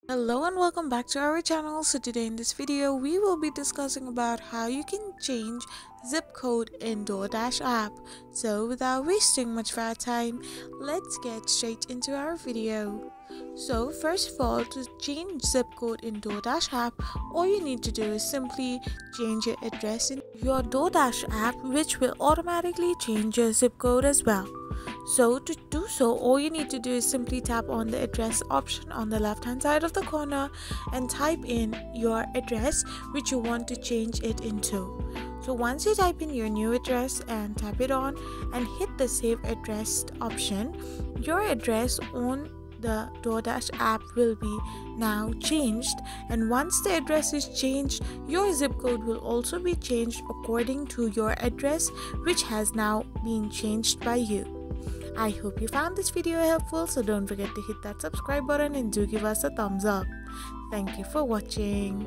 Hello and welcome back to our channel. So today in this video we will be discussing about how you can change zip code in Doordash app. So without wasting much of our time, let's get straight into our video. So first of all, to change zip code in Doordash app, all you need to do is simply change your address in your Doordash app, which will automatically change your zip code as well. So to do so, all you need to do is simply tap on the address option on the left hand side of the corner and type in your address which you want to change it into. So once you type in your new address and tap it on and hit the save address option, your address on the Doordash app will be now changed, and once the address is changed, your zip code will also be changed according to your address which has now been changed by you. I hope you found this video helpful, so don't forget to hit that subscribe button and do give us a thumbs up. Thank you for watching.